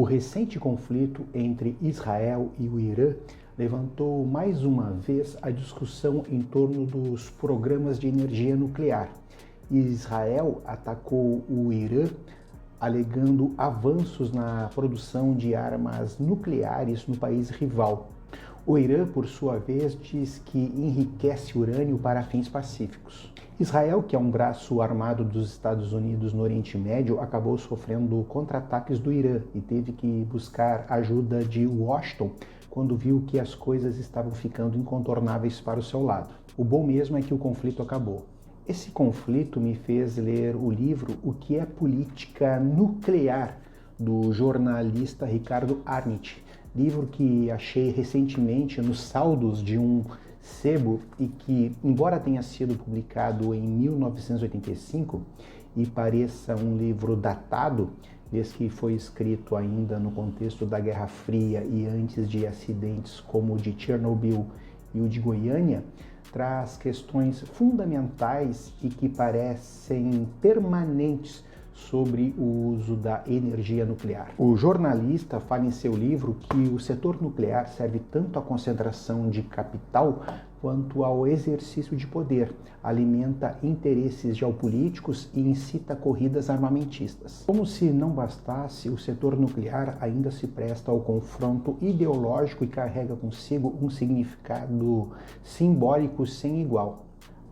recente conflito entre Israel e o Irã levantou mais uma vez a discussão em torno dos programas de energia nuclear. Israel atacou o Irã alegando avanços na produção de armas nucleares no país rival. O Irã, por sua vez, diz que enriquece urânio para fins pacíficos. Israel, que é um braço armado dos Estados Unidos no Oriente Médio, acabou sofrendo contra-ataques do Irã e teve que buscar ajuda de Washington quando viu que as coisas estavam ficando incontornáveis para o seu lado. O bom mesmo é que o conflito acabou. Esse conflito me fez ler o livro O que é Política Nuclear, do jornalista Ricardo Arndt, livro que achei recentemente nos saldos de um sebo e que, embora tenha sido publicado em 1985 e pareça um livro datado, desde que foi escrito ainda no contexto da Guerra Fria e antes de acidentes como o de Chernobyl e o de Goiânia, traz questões fundamentais e que parecem permanentes sobre o uso da energia nuclear. O jornalista fala em seu livro que o setor nuclear serve tanto à concentração de capital quanto ao exercício de poder, alimenta interesses geopolíticos e incita corridas armamentistas. Como se não bastasse, o setor nuclear ainda se presta ao confronto ideológico e carrega consigo um significado simbólico sem igual.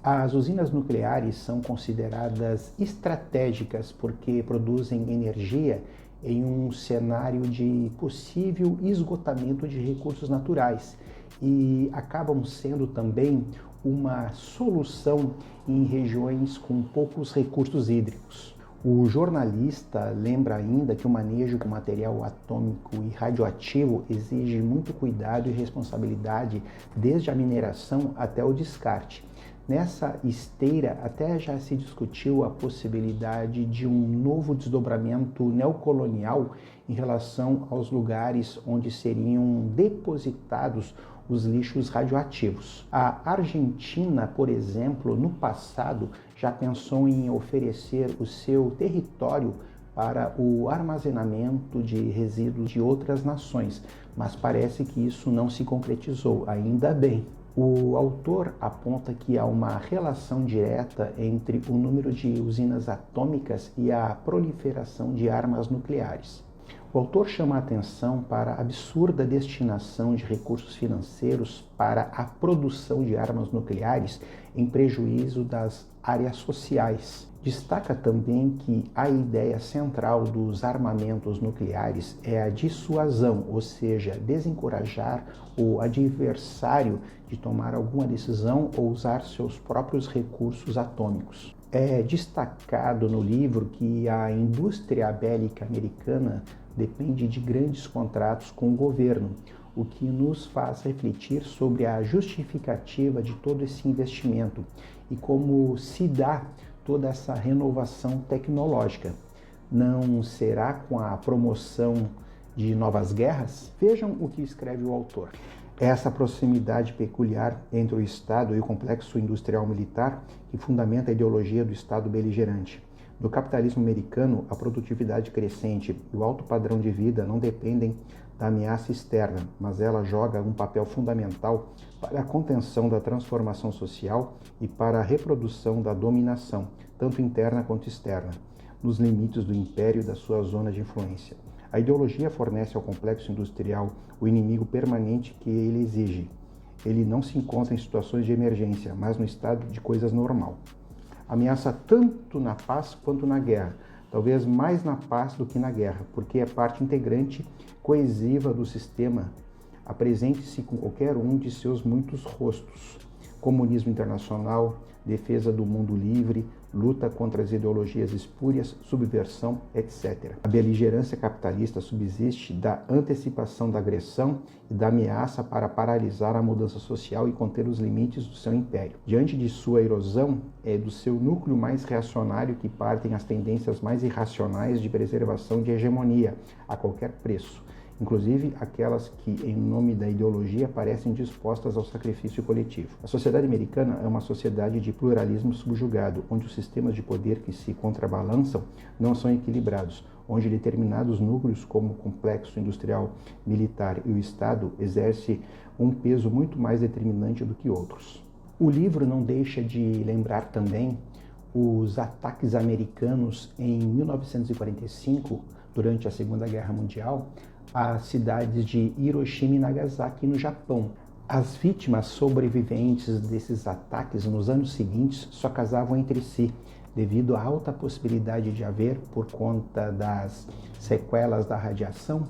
As usinas nucleares são consideradas estratégicas porque produzem energia em um cenário de possível esgotamento de recursos naturais e acabam sendo também uma solução em regiões com poucos recursos hídricos. O jornalista lembra ainda que o manejo com material atômico e radioativo exige muito cuidado e responsabilidade desde a mineração até o descarte. Nessa esteira, até já se discutiu a possibilidade de um novo desdobramento neocolonial em relação aos lugares onde seriam depositados os lixos radioativos. A Argentina, por exemplo, no passado, já pensou em oferecer o seu território para o armazenamento de resíduos de outras nações, mas parece que isso não se concretizou, ainda bem. O autor aponta que há uma relação direta entre o número de usinas atômicas e a proliferação de armas nucleares. O autor chama a atenção para a absurda destinação de recursos financeiros para a produção de armas nucleares em prejuízo das áreas sociais. Destaca também que a ideia central dos armamentos nucleares é a dissuasão, ou seja, desencorajar o adversário de tomar alguma decisão ou usar seus próprios recursos atômicos. É destacado no livro que a indústria bélica americana depende de grandes contratos com o governo, o que nos faz refletir sobre a justificativa de todo esse investimento e como se dá toda essa renovação tecnológica. Não será com a promoção de novas guerras? Vejam o que escreve o autor. Essa proximidade peculiar entre o Estado e o complexo industrial militar que fundamenta a ideologia do Estado beligerante. No capitalismo americano, a produtividade crescente e o alto padrão de vida não dependem da ameaça externa, mas ela joga um papel fundamental para a contenção da transformação social e para a reprodução da dominação, tanto interna quanto externa, nos limites do império e da sua zona de influência. A ideologia fornece ao complexo industrial o inimigo permanente que ele exige. Ele não se encontra em situações de emergência, mas no estado de coisas normal. Ameaça tanto na paz quanto na guerra, talvez mais na paz do que na guerra, porque é parte integrante coesiva do sistema. Apresente-se com qualquer um de seus muitos rostos. Comunismo internacional, defesa do mundo livre, luta contra as ideologias espúrias, subversão, etc. A beligerância capitalista subsiste da antecipação da agressão e da ameaça para paralisar a mudança social e conter os limites do seu império. Diante de sua erosão, é do seu núcleo mais reacionário que partem as tendências mais irracionais de preservação de hegemonia, a qualquer preço. inclusive aquelas que, em nome da ideologia, parecem dispostas ao sacrifício coletivo. A sociedade americana é uma sociedade de pluralismo subjugado, onde os sistemas de poder que se contrabalançam não são equilibrados, onde determinados núcleos, como o complexo industrial, militar e o Estado, exercem um peso muito mais determinante do que outros. O livro não deixa de lembrar também os ataques americanos em 1945, durante a Segunda Guerra Mundial, às cidades de Hiroshima e Nagasaki, no Japão. As vítimas sobreviventes desses ataques nos anos seguintes só casavam entre si, devido à alta possibilidade de haver, por conta das sequelas da radiação,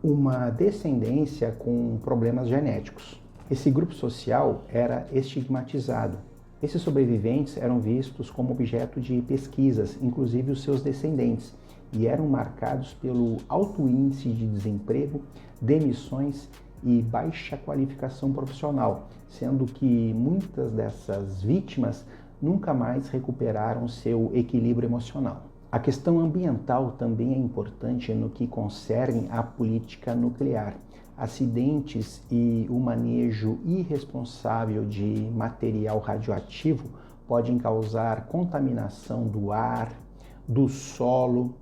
uma descendência com problemas genéticos. Esse grupo social era estigmatizado. Esses sobreviventes eram vistos como objeto de pesquisas, inclusive os seus descendentes, e eram marcados pelo alto índice de desemprego, demissões e baixa qualificação profissional, sendo que muitas dessas vítimas nunca mais recuperaram seu equilíbrio emocional. A questão ambiental também é importante no que concerne à política nuclear. Acidentes e o manejo irresponsável de material radioativo podem causar contaminação do ar, do solo,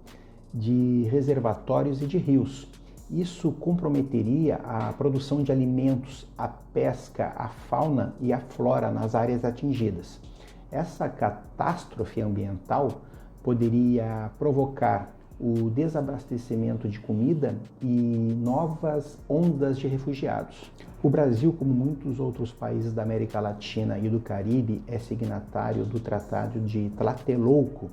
de reservatórios e de rios. Isso comprometeria a produção de alimentos, a pesca, a fauna e a flora nas áreas atingidas. Essa catástrofe ambiental poderia provocar o desabastecimento de comida e novas ondas de refugiados. O Brasil, como muitos outros países da América Latina e do Caribe, é signatário do Tratado de Tlatelolco.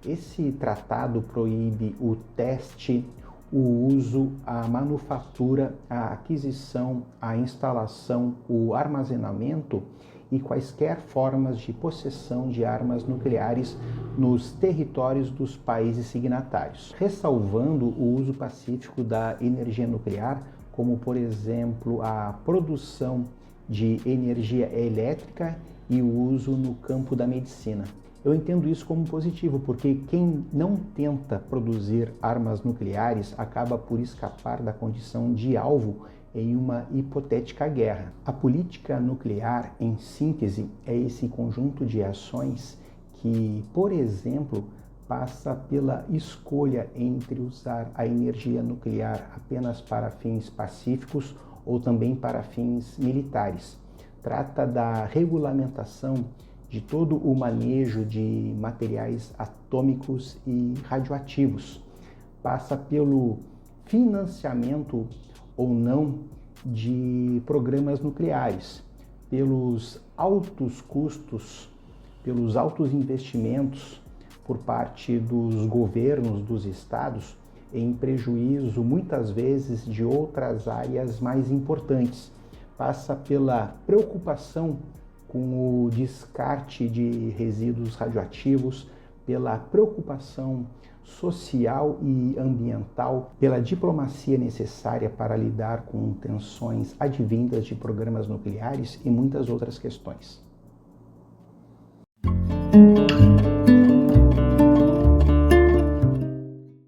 Esse tratado proíbe o teste, o uso, a manufatura, a aquisição, a instalação, o armazenamento e quaisquer formas de possessão de armas nucleares nos territórios dos países signatários, ressalvando o uso pacífico da energia nuclear, como, por exemplo, a produção de energia elétrica e o uso no campo da medicina. Eu entendo isso como positivo, porque quem não tenta produzir armas nucleares acaba por escapar da condição de alvo em uma hipotética guerra. A política nuclear, em síntese, é esse conjunto de ações que, por exemplo, passa pela escolha entre usar a energia nuclear apenas para fins pacíficos ou também para fins militares. Trata da regulamentação de todo o manejo de materiais atômicos e radioativos. Passa pelo financiamento ou não de programas nucleares, pelos altos custos, pelos altos investimentos por parte dos governos, dos estados, em prejuízo muitas vezes de outras áreas mais importantes. Passa pela preocupação com o descarte de resíduos radioativos, pela preocupação social e ambiental, pela diplomacia necessária para lidar com tensões advindas de programas nucleares e muitas outras questões.